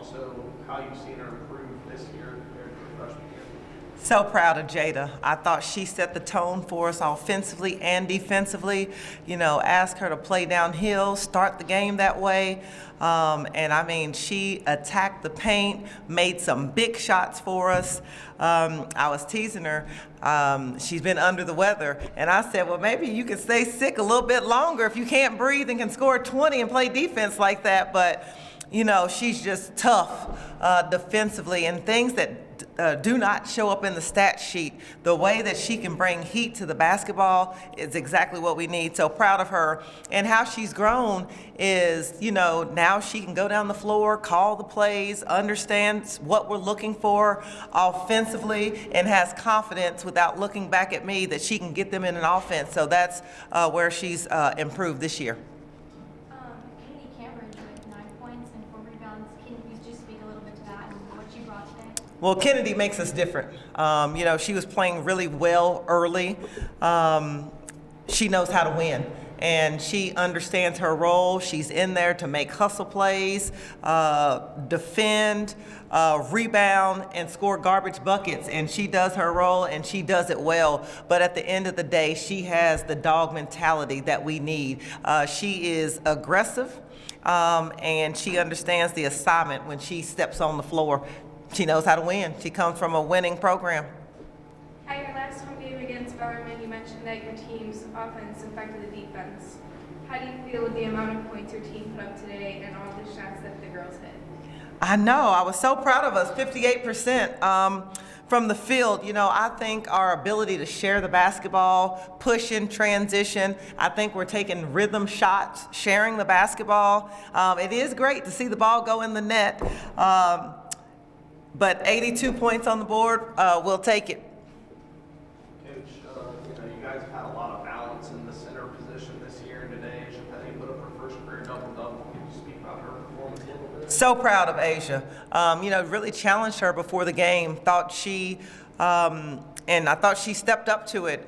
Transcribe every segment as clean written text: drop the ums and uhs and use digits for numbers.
also how you've seen her improve this year compared to her freshman year. So proud of Jada. I thought she set the tone for us offensively and defensively. Ask her to play downhill, start the game that way. And I mean, she attacked the paint, made some big shots for us. I was teasing her. She's been under the weather. And I said, well, maybe you can stay sick a little bit longer if you can't breathe and can score 20 and play defense like that. But, she's just tough defensively, and things that do not show up in the stat sheet. The way that she can bring heat to the basketball is exactly what we need. So proud of her. And how she's grown is, now she can go down the floor, call the plays, understands what we're looking for offensively, and has confidence without looking back at me that she can get them in an offense. So that's where she's improved this year. Well, Kennedy makes us different. She was playing really well early. She knows how to win, and she understands her role. She's in there to make hustle plays, defend, rebound, and score garbage buckets, and she does her role, and she does it well. But at the end of the day, she has the dog mentality that we need. She is aggressive, and she understands the assignment when she steps on the floor. She knows how to win. She comes from a winning program. At your last home game against Bowerman, you mentioned that your team's offense affected the defense. How do you feel with the amount of points your team put up today and all the shots that the girls hit? I know. I was so proud of us, 58% from the field. I think our ability to share the basketball, push in transition, I think we're taking rhythm shots, sharing the basketball. It is great to see the ball go in the net. But 82 points on the board, we'll take it. Coach, you guys have had a lot of balance in the center position this year, and today Asia Petty put up her first career double-double. Can you speak about her performance a little bit? So proud of Asia. Really challenged her before the game. And I thought she stepped up to it.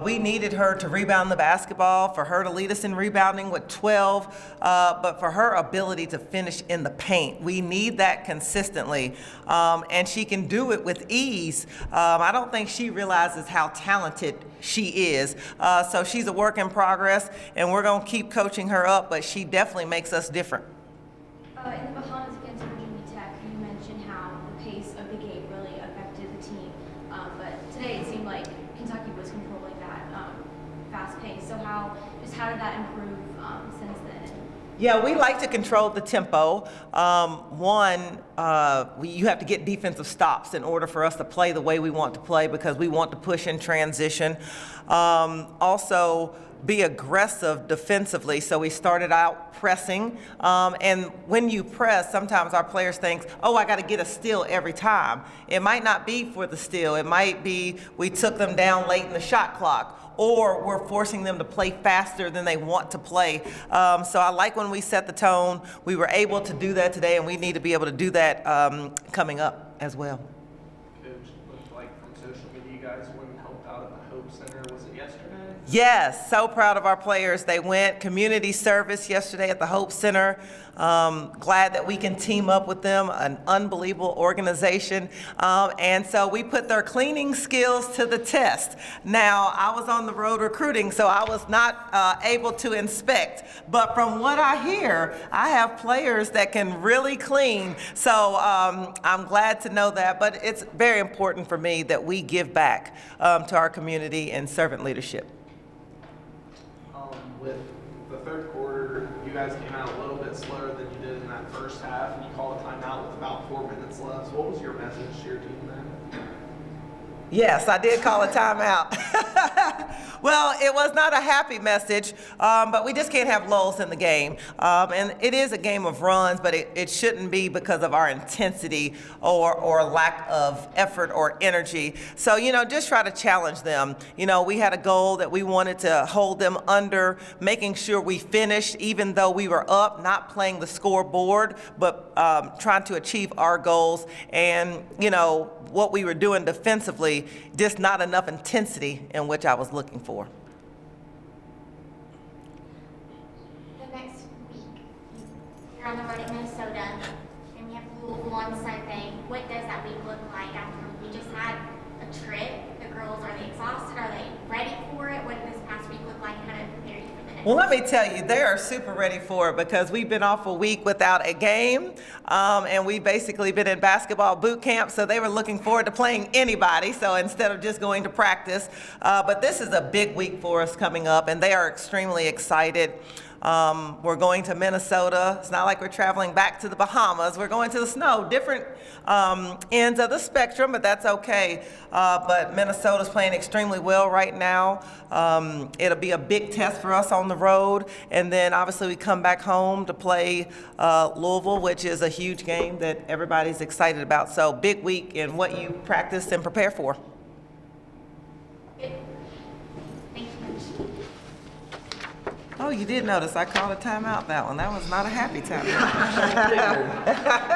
We needed her to rebound the basketball, for her to lead us in rebounding with 12, but for her ability to finish in the paint. We need that consistently, and she can do it with ease. I don't think she realizes how talented she is. So she's a work in progress, and we're going to keep coaching her up, but she definitely makes us different. In the Bahamas against Virginia Tech, you mentioned how the pace of the game really affected the team. But today it seemed like Kentucky was controlling that fast pace. So how did that improve since then? Yeah, we like to control the tempo. You have to get defensive stops in order for us to play the way we want to play, because we want to push in transition. Also, be aggressive defensively. So we started out pressing. And when you press, sometimes our players think, oh, I got to get a steal every time. It might not be for the steal. It might be we took them down late in the shot clock, or we're forcing them to play faster than they want to play. So I like when we set the tone. We were able to do that today, and we need to be able to do that coming up as well. Coach, looked like from social media, you guys went and helped out at the Hope Center. Was it yesterday? Yes, so proud of our players. They went community service yesterday at the Hope Center. Glad that we can team up with them, an unbelievable organization. And so we put their cleaning skills to the test. Now, I was on the road recruiting, so I was not able to inspect. But from what I hear, I have players that can really clean. So I'm glad to know that. But it's very important for me that we give back to our community and servant leadership. With the third quarter, you guys came out a little bit slower than you did in that first half, and you called a timeout with about 4 minutes left. So what was your message to your team then? Yes, I did call a timeout. Well, it was not a happy message, but we just can't have lulls in the game. And it is a game of runs, but it shouldn't be because of our intensity or lack of effort or energy. So, just try to challenge them. We had a goal that we wanted to hold them under, making sure we finished, even though we were up, not playing the scoreboard, but trying to achieve our goals. And, what we were doing defensively, just not enough intensity in which I was looking for. The next week, you're on the road at Minnesota, and we have Louisville we just had a trip. The girls, are they exhausted? Are they ready for it? What did this past week look like? How to prepare you for the next Well, let me tell you, they are super ready for it because we've been off a week without a game, and we've basically been in basketball boot camp, so they were looking forward to playing anybody, so instead of just going to practice. But this is a big week for us coming up, and they are extremely excited. We're going to Minnesota. It's not like we're traveling back to the Bahamas. We're going to the snow, different ends of the spectrum, but that's okay. But Minnesota's playing extremely well right now. It'll be a big test for us on the road. And then obviously we come back home to play Louisville, which is a huge game that everybody's excited about. So big week in what you practice and prepare for. Thank you, Coach. Oh, you did notice I called a timeout that one. That was not a happy timeout.